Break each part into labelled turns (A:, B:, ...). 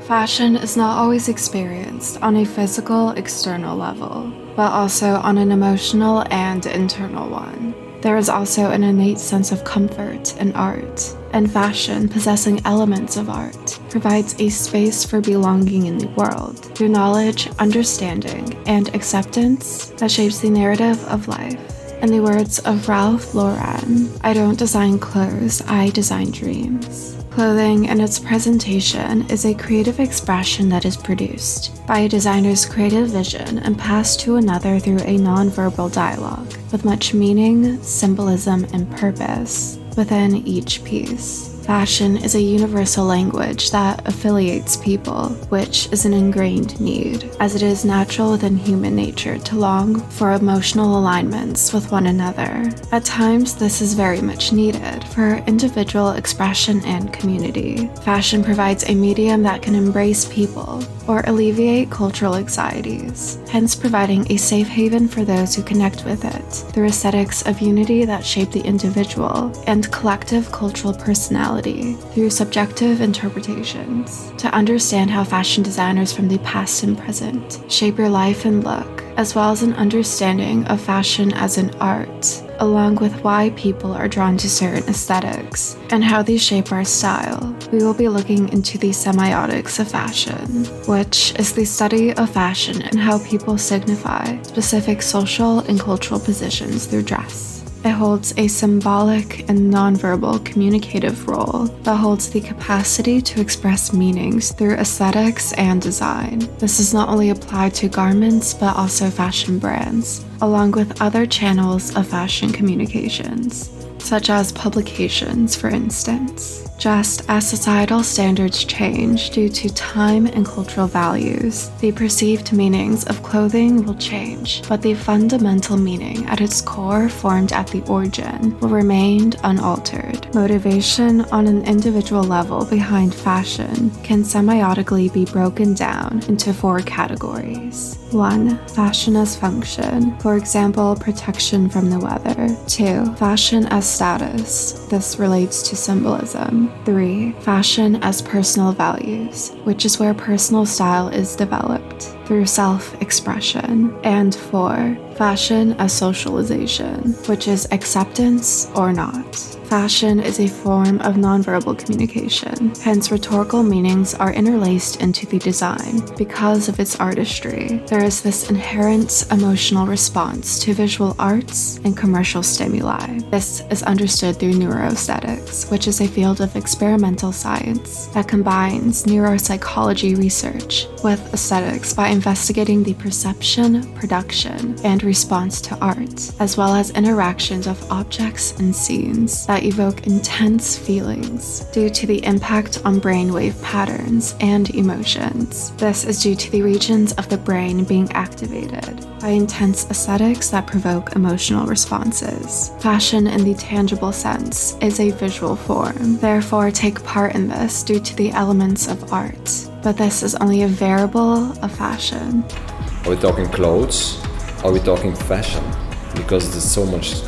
A: Fashion is not always experienced on a physical, external level, but also on an emotional and internal one. There is also an innate sense of comfort in art, and fashion, possessing elements of art, provides a space for belonging in the world through knowledge, understanding, and acceptance that shapes the narrative of life. In the words of Ralph Lauren, "I don't design clothes, I design dreams." Clothing and its presentation is a creative expression that is produced by a designer's creative vision and passed to another through a non-verbal dialogue, with much meaning, symbolism, and purpose within each piece. Fashion is a universal language that affiliates people, which is an ingrained need, as it is natural within human nature to long for emotional alignments with one another. At times, this is very much needed for individual expression and community. Fashion provides a medium that can embrace people or alleviate cultural anxieties, hence providing a safe haven for those who connect with it through aesthetics of unity that shape the individual and collective cultural personality through subjective interpretations. To understand how fashion designers from the past and present shape your life and look, as well as an understanding of fashion as an art, along with why people are drawn to certain aesthetics and how these shape our style, we will be looking into the semiotics of fashion, which is the study of fashion and how people signify specific social and cultural positions through dress. It holds a symbolic and nonverbal communicative role that holds the capacity to express meanings through aesthetics and design. This is not only applied to garments but also fashion brands, along with other channels of fashion communications, such as publications, for instance. Just as societal standards change due to time and cultural values, the perceived meanings of clothing will change, but the fundamental meaning at its core formed at the origin will remain unaltered. Motivation on an individual level behind fashion can semiotically be broken down into 4 categories. 1. Fashion as function, for example, protection from the weather. 2. Fashion as status, this relates to symbolism. 3. Fashion as personal values, which is where personal style is developed through self-expression. And 4. Fashion as socialization, which is acceptance or not. Fashion is a form of nonverbal communication, hence rhetorical meanings are interlaced into the design. Because of its artistry, there is this inherent emotional response to visual arts and commercial stimuli. This is understood through neuroaesthetics, which is a field of experimental science that combines neuropsychology research with aesthetics by investigating the perception, production, and response to art, as well as interactions of objects and scenes that evoke intense feelings due to the impact on brainwave patterns and emotions. This is due to the regions of the brain being activated by intense aesthetics that provoke emotional responses. Fashion in the tangible sense is a visual form, therefore take part in this due to the elements of art. But this is only a variable of fashion.
B: Are we talking clothes? Are we talking fashion? Because there's so much,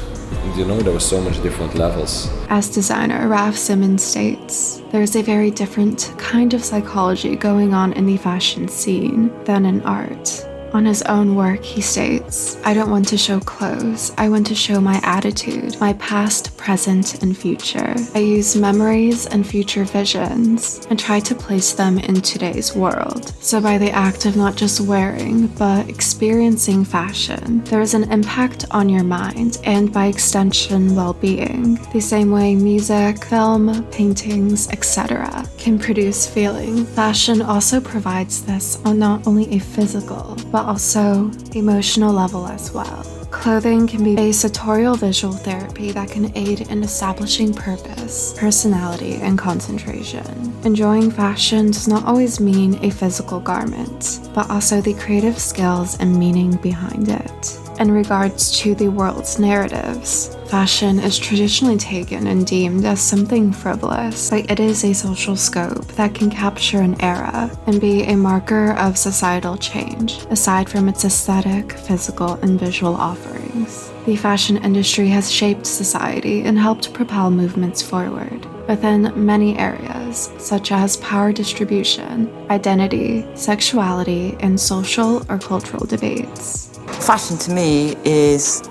B: there were so much different levels.
A: As designer Raf Simons states, there's a very different kind of psychology going on in the fashion scene than in art. On his own work, he states, "I don't want to show clothes, I want to show my attitude, my past, present, and future. I use memories and future visions and try to place them in today's world. So by the act of not just wearing, but experiencing fashion, there is an impact on your mind and by extension, well-being. The same way music, film, paintings, etc. can produce feeling, fashion also provides this on not only a physical, but also emotional level as well. Clothing can be a sartorial visual therapy that can aid in establishing purpose, personality, and concentration. Enjoying fashion does not always mean a physical garment, but also the creative skills and meaning behind it. In regards to the world's narratives, fashion is traditionally taken and deemed as something frivolous, but it is a social scope that can capture an era and be a marker of societal change, aside from its aesthetic, physical, and visual offerings. The fashion industry has shaped society and helped propel movements forward within many areas, areas such as power distribution, identity, sexuality, and social or cultural debates.
C: Fashion to me is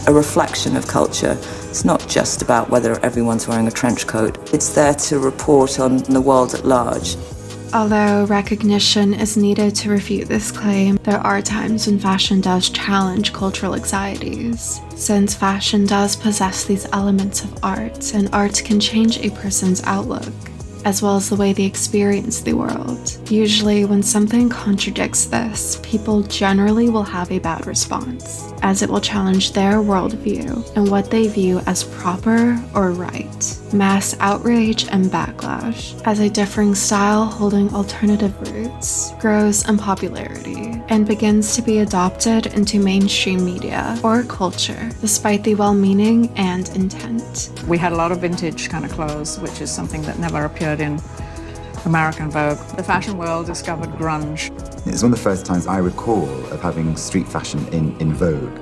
C: a reflection of culture. It's not just about whether everyone's wearing a trench coat. It's there to report on the world at large.
A: Although recognition is needed to refute this claim, there are times when fashion does challenge cultural anxieties. Since fashion does possess these elements of art, and art can change a person's outlook, as well as the way they experience the world. Usually, when something contradicts this, people generally will have a bad response, as it will challenge their worldview and what they view as proper or right. Mass outrage and backlash, as a differing style holding alternative roots, grows in popularity and begins to be adopted into mainstream media or culture, despite the well-meaning and intent.
D: We had a lot of vintage kind of clothes, which is something that never appeared in American Vogue. The fashion world discovered grunge.
E: It's one of the first times I recall of having street fashion in Vogue.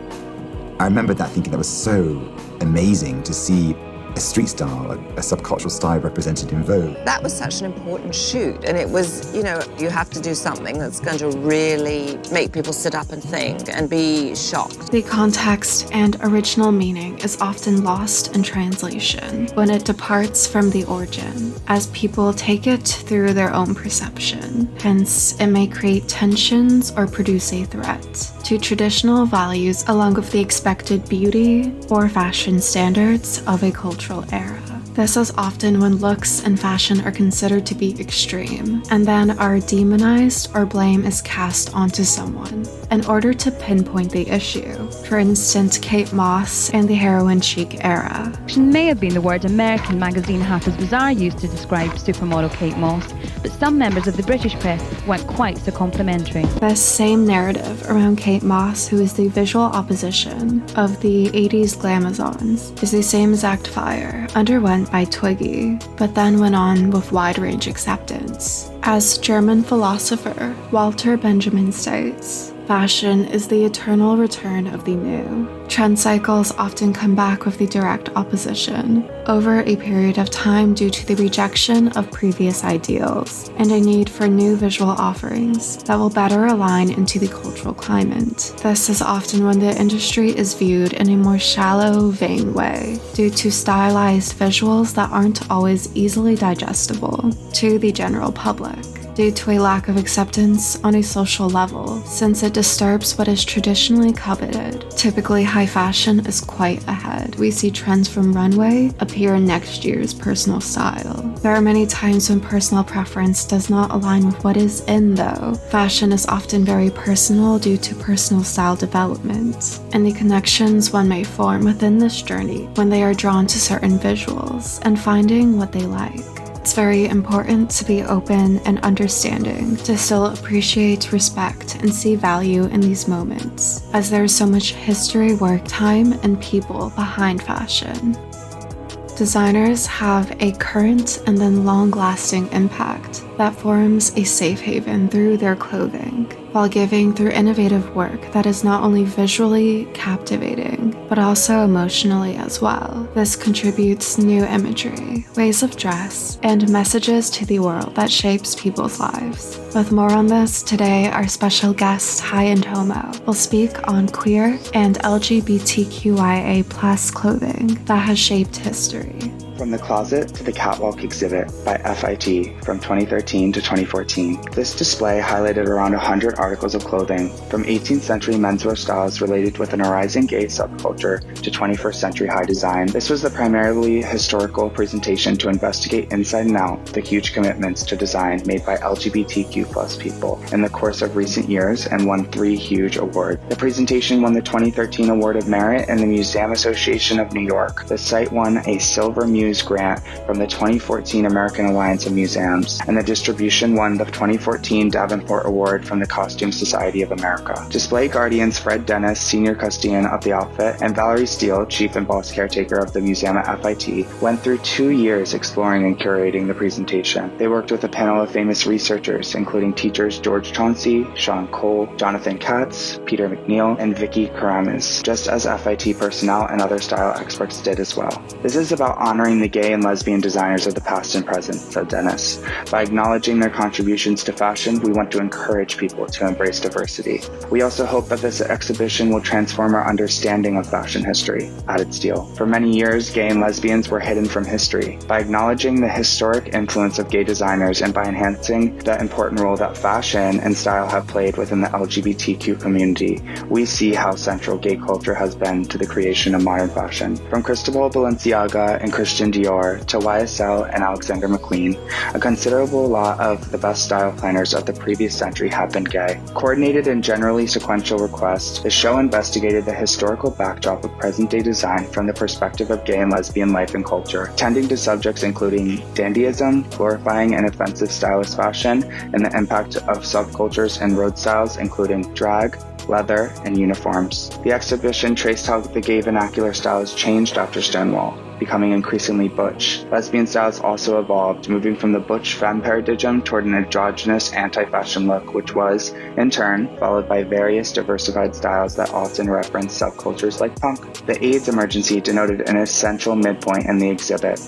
E: I remember that thinking that was so amazing to see a street style, a subcultural style represented in Vogue.
F: That was such an important shoot, and it was, you have to do something that's going to really make people sit up and think and be shocked.
A: The context and original meaning is often lost in translation when it departs from the origin, as people take it through their own perception. Hence, it may create tensions or produce a threat to traditional values along with the expected beauty or fashion standards of a cultural era. This is often when looks and fashion are considered to be extreme, and then are demonized or blame is cast onto someone in order to pinpoint the issue. For instance, Kate Moss and the heroin chic era.
G: May have been the word American magazine Harper's Bazaar used to describe supermodel Kate Moss, but some members of the British press weren't quite so complimentary.
A: This same narrative around Kate Moss, who is the visual opposition of the 80s glamazons, is the same exact fire underwent by Twiggy, but then went on with wide-range acceptance. As German philosopher Walter Benjamin states, fashion is the eternal return of the new. Trend cycles often come back with the direct opposition over a period of time due to the rejection of previous ideals and a need for new visual offerings that will better align into the cultural climate. This is often when the industry is viewed in a more shallow, vain way due to stylized visuals that aren't always easily digestible to the general public, due to a lack of acceptance on a social level, since it disturbs what is traditionally coveted. Typically, high fashion is quite ahead. We see trends from runway appear in next year's personal style. There are many times when personal preference does not align with what is in, though. Fashion is often very personal due to personal style development, and the connections one may form within this journey when they are drawn to certain visuals and finding what they like. It's very important to be open and understanding, to still appreciate, respect, and see value in these moments, as there is so much history, work, time, and people behind fashion. Designers have a current and then long-lasting impact that forms a safe haven through their clothing, while giving through innovative work that is not only visually captivating, but also emotionally as well. This contributes new imagery, ways of dress, and messages to the world that shapes people's lives. With more on this, today our special guest, Hi and Homo, will speak on queer and LGBTQIA+ clothing that has shaped history.
H: From the Closet to the Catwalk exhibit by FIT from 2013 to 2014. This display highlighted around 100 articles of clothing, from 18th century menswear styles related with an arising gay subculture to 21st century high design. This was the primarily historical presentation to investigate inside and out the huge commitments to design made by LGBTQ+ people in the course of recent years, and won 3 huge awards. The presentation won the 2013 Award of Merit in the Museum Association of New York. The site won a Silver Muse grant from the 2014 American Alliance of Museums, and the distribution won the 2014 Davenport Award from the Costume Society of America. Display guardians Fred Dennis, senior custodian of the outfit, and Valerie Steele, chief and boss caretaker of the museum at FIT, went through 2 years exploring and curating the presentation. They worked with a panel of famous researchers, including teachers George Chauncey, Sean Cole, Jonathan Katz, Peter McNeil, and Vicky Karamis, just as FIT personnel and other style experts did as well. This is about honoring honoring the gay and lesbian designers of the past and present, said Dennis. By acknowledging their contributions to fashion, we want to encourage people to embrace diversity. We also hope that this exhibition will transform our understanding of fashion history, added Steele. For many years, gay and lesbians were hidden from history. By acknowledging the historic influence of gay designers and by enhancing the important role that fashion and style have played within the LGBTQ community, we see how central gay culture has been to the creation of modern fashion. From Cristobal Balenciaga and Christian Dior to YSL and Alexander McQueen, a considerable lot of the best style planners of the previous century have been gay. Coordinated and generally sequential requests, the show investigated the historical backdrop of present-day design from the perspective of gay and lesbian life and culture, tending to subjects including dandyism, glorifying and offensive stylist fashion, and the impact of subcultures and road styles including drag, leather, and uniforms. The exhibition traced how the gay vernacular styles changed after Stonewall, becoming increasingly butch. Lesbian styles also evolved, moving from the butch femme paradigm toward an androgynous anti-fashion look, which was, in turn, followed by various diversified styles that often reference subcultures like punk. The AIDS emergency denoted an essential midpoint in the exhibit.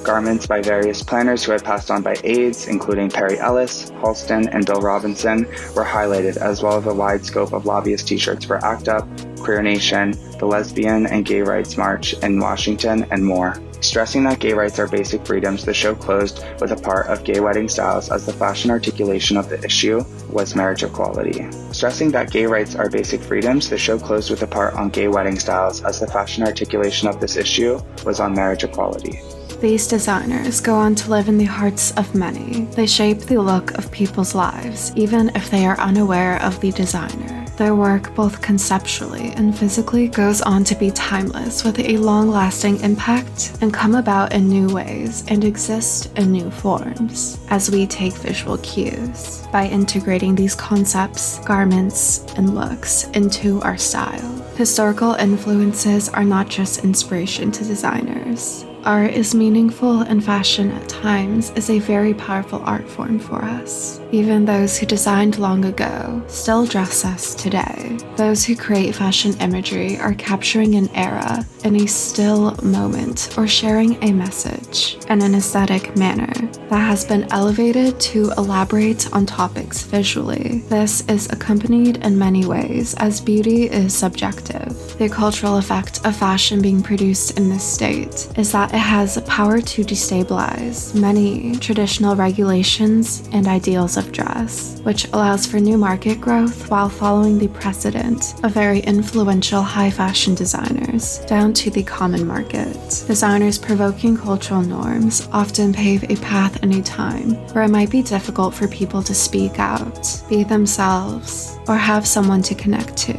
H: Garments by various planners who had passed on by AIDS, including Perry Ellis, Halston, and Bill Robinson, were highlighted, as well as a wide scope of lobbyist t-shirts for ACT UP, Queer Nation, the Lesbian and Gay Rights March in Washington, and more. Stressing that gay rights are basic freedoms, the show closed with a part of gay wedding styles as the fashion articulation of the issue was marriage equality. Stressing that gay rights are basic freedoms, the show closed with a part on gay wedding styles as the fashion articulation of this issue was on marriage equality.
A: These designers go on to live in the hearts of many. They shape the look of people's lives, even if they are unaware of the designer. Their work, both conceptually and physically, goes on to be timeless with a long-lasting impact and come about in new ways and exist in new forms as we take visual cues by integrating these concepts, garments, and looks into our style. Historical influences are not just inspiration to designers. Art is meaningful, and fashion at times is a very powerful art form for us. Even those who designed long ago still dress us today. Those who create fashion imagery are capturing an era in a still moment or sharing a message in an aesthetic manner that has been elevated to elaborate on topics visually. This is accompanied in many ways as beauty is subjective. The cultural effect of fashion being produced in this state is that it has power to destabilize many traditional regulations and ideals of dress, which allows for new market growth while following the precedent of very influential high fashion designers down to the common market. Designers provoking cultural norms often pave a path in a time where it might be difficult for people to speak out, be themselves, or have someone to connect to.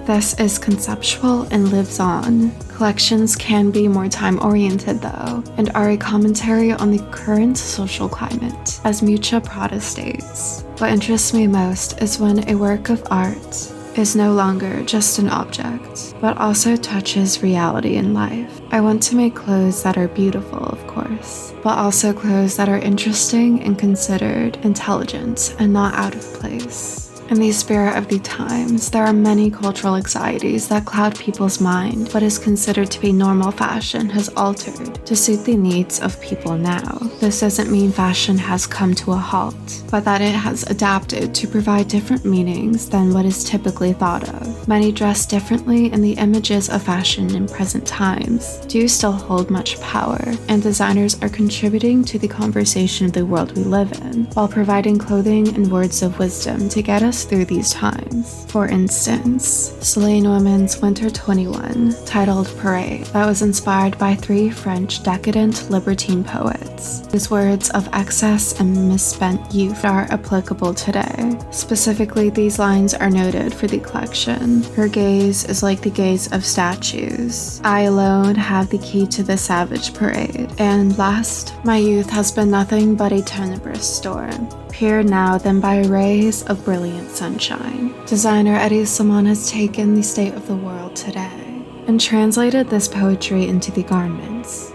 A: This is conceptual and lives on. Collections can be more time-oriented though, and are a commentary on the current social climate, as Miuccia Prada states. What interests me most is when a work of art is no longer just an object, but also touches reality in life. I want to make clothes that are beautiful, of course, but also clothes that are interesting and considered intelligent and not out of place. In the spirit of the times, there are many cultural anxieties that cloud people's mind. What is considered to be normal fashion has altered to suit the needs of people now. This doesn't mean fashion has come to a halt, but that it has adapted to provide different meanings than what is typically thought of. Many dress differently, and the images of fashion in present times do still hold much power, and designers are contributing to the conversation of the world we live in, while providing clothing and words of wisdom to get us through these times. For instance, Celine Women's Winter 21, titled Parade, that was inspired by 3 French decadent libertine poets, whose words of excess and misspent youth are applicable today. Specifically, these lines are noted for the collection. Her gaze is like the gaze of statues. I alone have the key to the savage parade. And last, my youth has been nothing but a tenebrous storm, pure now than by rays of brilliant sunshine. Designer Eddie Simon has taken the state of the world today and translated this poetry into garments,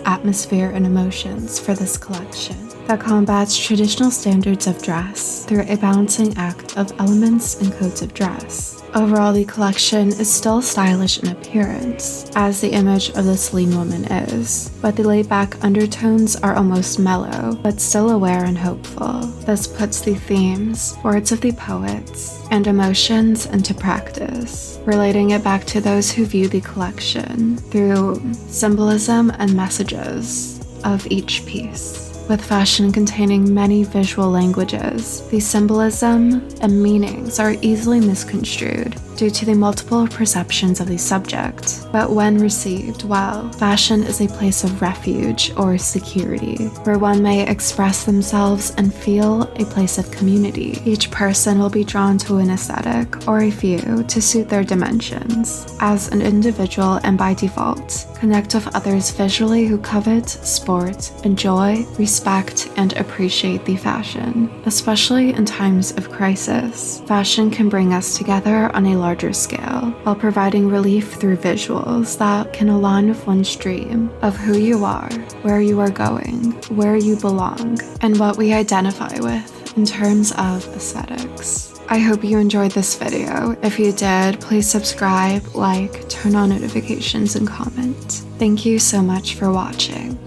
A: atmosphere, and emotions for this collection. that combats traditional standards of dress through a balancing act of elements and codes of dress. Overall, the collection is still stylish in appearance, as the image of this lean woman is, but the laid-back undertones are almost mellow, but still aware and hopeful. This puts the themes, words of the poets, and emotions into practice, relating it back to those who view the collection through symbolism and messages of each piece. With fashion containing many visual languages, the symbolism and meanings are easily misconstrued due to the multiple perceptions of the subject. But when received well, fashion is a place of refuge or security, where one may express themselves and feel a place of community. Each person will be drawn to an aesthetic or a few to suit their dimensions. As an individual and by default, connect with others visually who covet, sport, enjoy, respect, and appreciate the fashion. Especially in times of crisis, fashion can bring us together on a larger scale, while providing relief through visuals that can align with one's dream of who you are, where you are going, where you belong, and what we identify with in terms of aesthetics. I hope you enjoyed this video. If you did, please subscribe, like, turn on notifications, and comment. Thank you so much for watching.